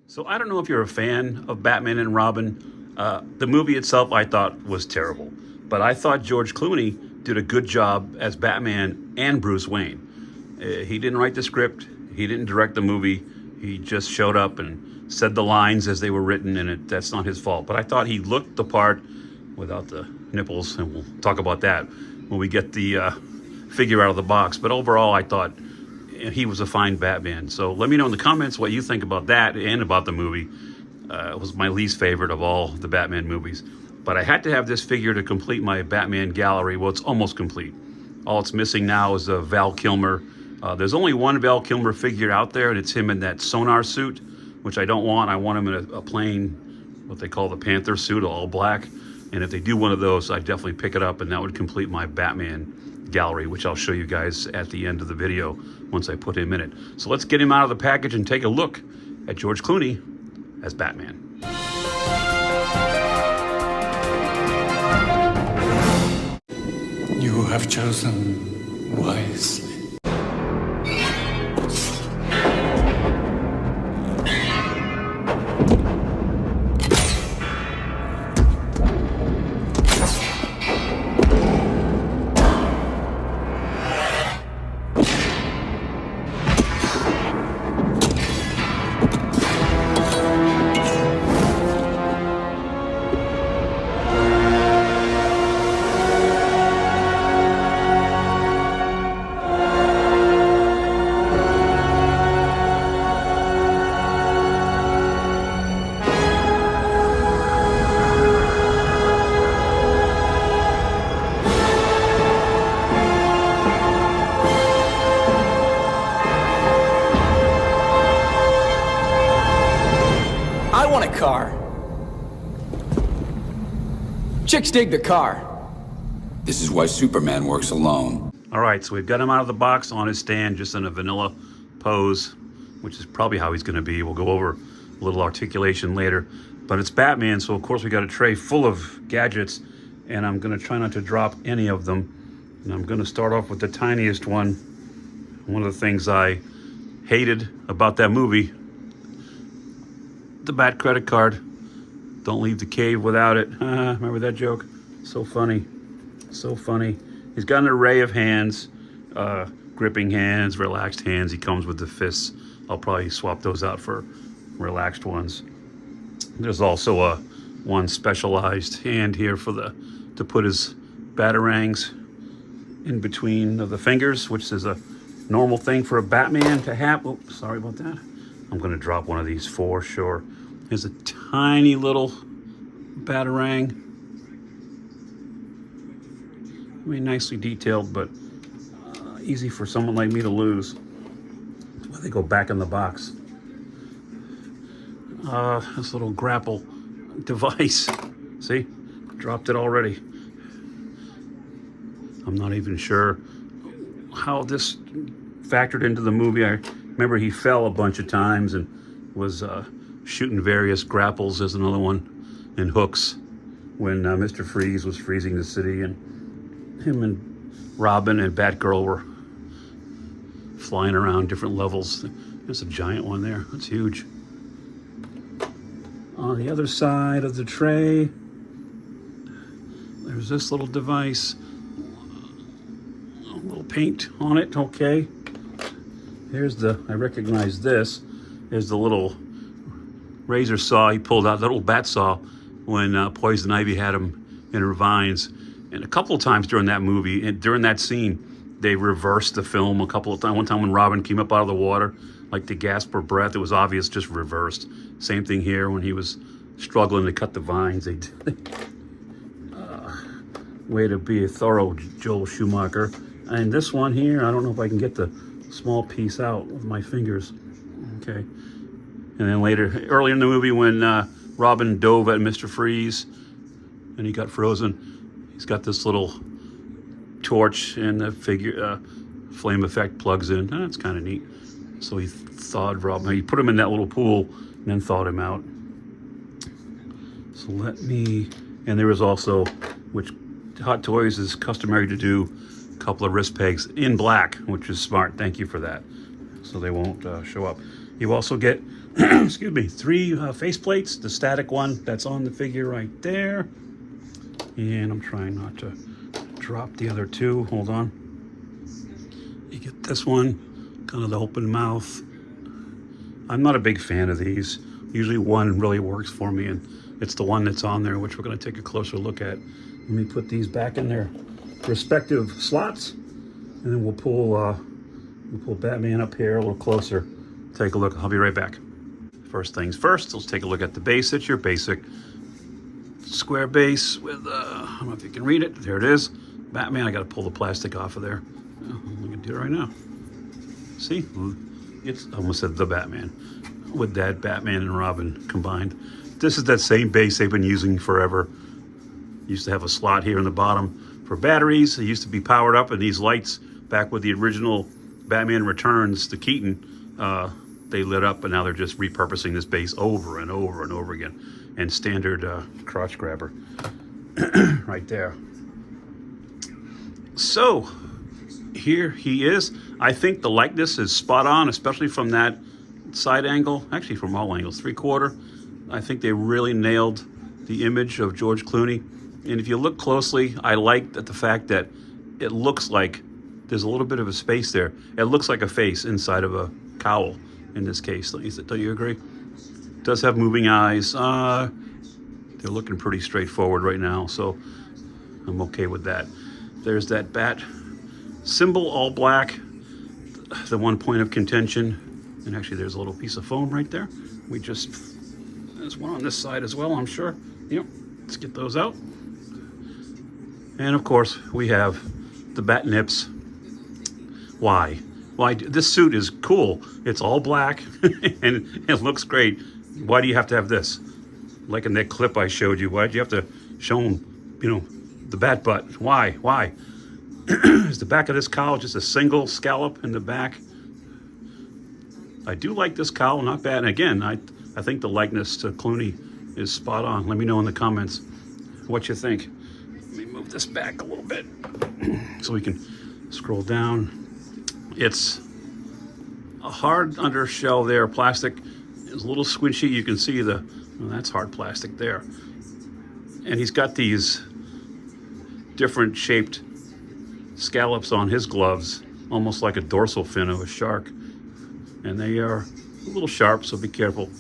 So I don't know if you're a fan of Batman and Robin. The movie itself I thought was terrible, but I thought George Clooney did a good job as Batman and Bruce Wayne. He didn't write the script, he didn't direct the movie, he just showed up and said the lines as they were written, and that's not his fault. But I thought he looked the part without the nipples, and we'll talk about that when we get the figure out of the box. But overall, I thought he was a fine Batman. So let me know in the comments what you think about that and about the movie. It was my least favorite of all the Batman movies. But I had to have this figure to complete my Batman gallery. Well, it's almost complete. All it's missing now is a Val Kilmer. There's only one Val Kilmer figure out there, and it's him in that sonar suit, which I don't want. I want him in a plain, what they call the Panther suit, all black. And if they do one of those, I'd definitely pick it up, and that would complete my Batman gallery, which I'll show you guys at the end of the video once I put him in it. So let's get him out of the package and take a look at George Clooney as Batman. You have chosen wisely. I want a car. Chicks dig the car. This is why Superman works alone. All right, so we've got him out of the box on his stand, just in a vanilla pose, which is probably how he's going to be. We'll go over a little articulation later. But it's Batman, so of course we got a tray full of gadgets, and I'm going to try not to drop any of them. And I'm going to start off with the tiniest one. One of the things I hated about that movie, the Bat credit card. Don't leave the cave without it. Remember that joke? So funny. So funny. He's got an array of hands, gripping hands, relaxed hands. He comes with the fists. I'll probably swap those out for relaxed ones. There's also one specialized hand here to put his batarangs in between of the fingers, which is a normal thing for a Batman to have. Oops, sorry about that. I'm going to drop one of these for sure. Here's a tiny little batarang. I mean, nicely detailed, but easy for someone like me to lose. That's why they go back in the box. This little grapple device. See? Dropped it already. I'm not even sure how this factored into the movie. I remember he fell a bunch of times and was shooting various grapples, as another one, and hooks when Mr. Freeze was freezing the city, and him and Robin and Batgirl were flying around different levels. There's a giant one there. That's huge. On the other side of the tray, there's this little device. A little paint on it, okay. Here's I recognize this. There's the little razor saw he pulled out, the little bat saw, when Poison Ivy had him in her vines. And a couple of times during that movie, and during that scene, they reversed the film a couple of times. One time when Robin came up out of the water, like to gasp for breath, it was obvious, just reversed. Same thing here when he was struggling to cut the vines. Way to be a thorough Joel Schumacher. And this one here, I don't know if I can get the small piece out with my fingers. Okay. And then earlier in the movie, when Robin dove at Mr. Freeze and he got frozen, he's got this little torch and the flame effect plugs in. That's kind of neat. So he thawed Robin. He put him in that little pool and then thawed him out. So and there was also, which Hot Toys is customary to do, couple of wrist pegs in black, which is smart. Thank you for that. So they won't show up. You also get, excuse me, 3 face plates. The static one that's on the figure right there. And I'm trying not to drop the other 2. Hold on. You get this one, kind of the open mouth. I'm not a big fan of these. Usually one really works for me, and it's the one that's on there, which we're going to take a closer look at. Let me put these back in their respective slots, and then we'll pull Batman up here a little closer. Take a look. I'll be right back. First things first, let's take a look at the base. It's your basic square base with, I don't know if you can read it. There it is. Batman. I got to pull the plastic off of there. I'm going to do it right now. See? It's almost said the Batman. With that Batman and Robin combined. This is that same base they've been using forever. Used to have a slot here in the bottom for batteries. They used to be powered up, and these lights, back with the original Batman Returns, the Keaton, they lit up, and now they're just repurposing this base over and over and over again. And standard crotch grabber right there. So here he is. I think the likeness is spot on, especially from that side angle, actually from all angles, 3/4. I think they really nailed the image of George Clooney. And if you look closely, I like the fact that it looks like there's a little bit of a space there. It looks like a face inside of a cowl in this case. Don't you agree? It does have moving eyes. They're looking pretty straightforward right now, so I'm okay with that. There's that bat symbol, all black, the one point of contention. And actually, there's a little piece of foam right there. There's one on this side as well, I'm sure. Yep, let's get those out. And of course, we have the bat nips. Why? This suit is cool. It's all black and it looks great. Why do you have to have this? Like in that clip I showed you, why do you have to show them, the bat butt? Why? Is the back of this cowl just a single scallop in the back? I do like this cowl, not bad. And again, I think the likeness to Clooney is spot on. Let me know in the comments what you think. Let me move this back a little bit so we can scroll down. It's a hard undershell there. Plastic is a little squishy. You can see that's hard plastic there. And he's got these different shaped scallops on his gloves, almost like a dorsal fin of a shark. And they are a little sharp, so be careful.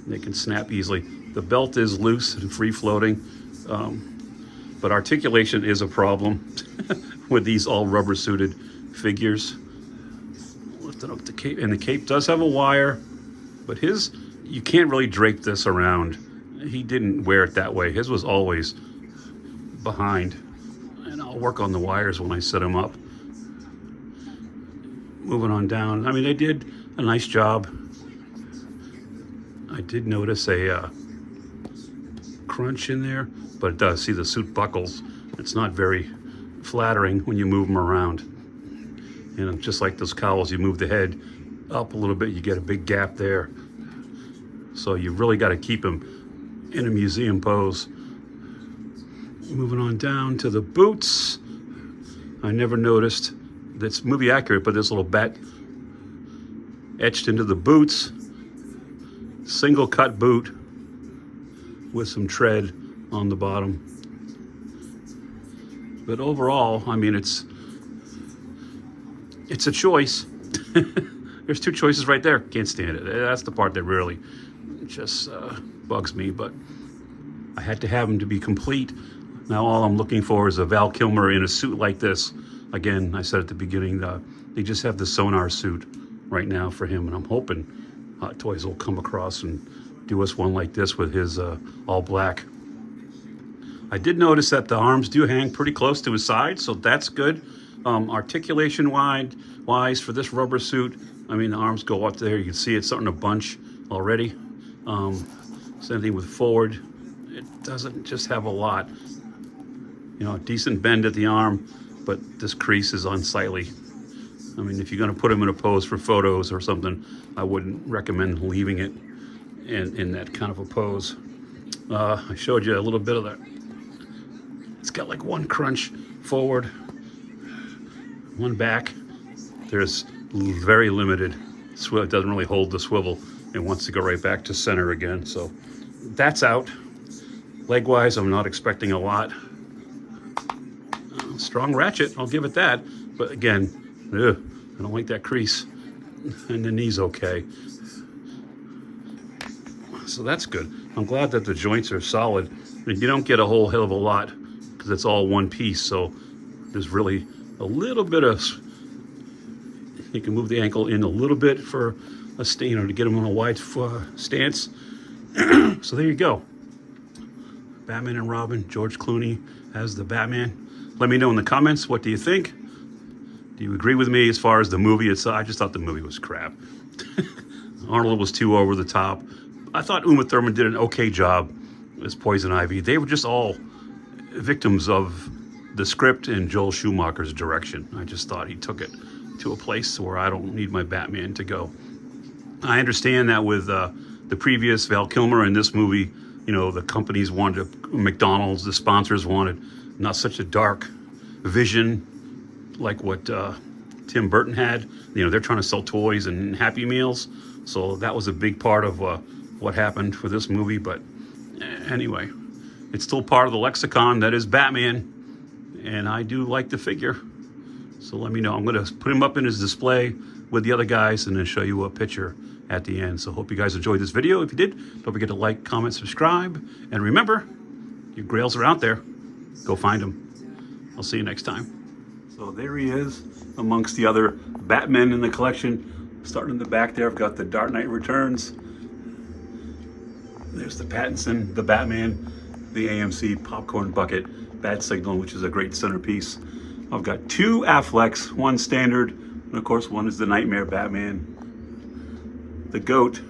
They can snap easily. The belt is loose and free-floating, but articulation is a problem with these all rubber-suited figures. Lifting up the cape, and the cape does have a wire, but you can't really drape this around. He didn't wear it that way. His was always behind, and I'll work on the wires when I set them up. Moving on down. I mean, they did a nice job. I did notice a crunch in there, but it does. See, the suit buckles. It's not very flattering when you move them around. And just like those cowls, you move the head up a little bit, you get a big gap there. So you really got to keep him in a museum pose. Moving on down to the boots. I never noticed. That's movie accurate, but this little bat etched into the boots. Single cut boot with some tread on the bottom. But overall, I mean, it's a choice. There's 2 choices right there. Can't stand it. That's the part that really just bugs me, but I had to have him to be complete. Now all I'm looking for is a Val Kilmer in a suit like this. Again, I said at the beginning, they just have the Sonar suit right now for him, and I'm hoping Hot Toys will come across and do us one like this with his all black. I did notice that the arms do hang pretty close to his side, so that's good. Articulation wise for this rubber suit, I mean, the arms go up there. You can see it's starting to bunch already. Same thing with forward. It doesn't just have a lot. Decent bend at the arm, but this crease is unsightly. I mean, if you're going to put him in a pose for photos or something, I wouldn't recommend leaving it in that kind of a pose. I showed you a little bit of that. It's got like one crunch forward, one back. There's very limited swivel. It doesn't really hold the swivel. and wants to go right back to center again. So that's out. Leg-wise, I'm not expecting a lot. Strong ratchet, I'll give it that. But again, I don't like that crease. And the knee's okay. So that's good. I'm glad that the joints are solid. I mean, you don't get a whole hell of a lot because it's all one piece. So there's really a little bit of, you can move the ankle in a little bit for a, to get them on a wide stance. So there you go. Batman and Robin, George Clooney as the Batman. Let me know in the comments, what do you think? Do you agree with me as far as the movie itself? I just thought the movie was crap. Arnold was too over the top. I thought Uma Thurman did an okay job as Poison Ivy. They were just all victims of the script and Joel Schumacher's direction. I just thought he took it to a place where I don't need my Batman to go. I understand that with the previous Val Kilmer in this movie, you know, the companies wanted, McDonald's, the sponsors wanted not such a dark vision like what Tim Burton had. You know, they're trying to sell toys and Happy Meals. So that was a big part of what happened for this movie. But anyway, it's still part of the lexicon that is Batman. And I do like the figure. So let me know. I'm going to put him up in his display with the other guys and then show you a picture at the end. So hope you guys enjoyed this video. If you did, don't forget to like, comment, subscribe. And remember, your grails are out there. Go find them. I'll see you next time. So there he is amongst the other Batmen in the collection. Starting in the back there, I've got the Dark Knight Returns. There's the Pattinson, the Batman, the AMC popcorn bucket, Bat Signal, which is a great centerpiece. I've got two Afflecks, one standard, and of course one is the Nightmare Batman. The GOAT,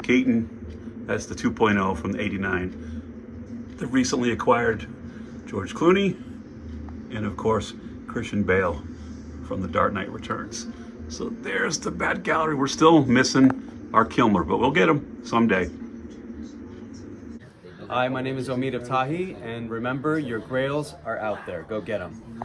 Keaton, that's the 2.0 from the '89. The recently acquired George Clooney, and of course Christian Bale from the Dark Knight Returns. So there's the Bat Gallery. We're still missing our Kilmer, but we'll get him someday. Hi, my name is Omid Abtahi, and remember, your grails are out there. Go get them.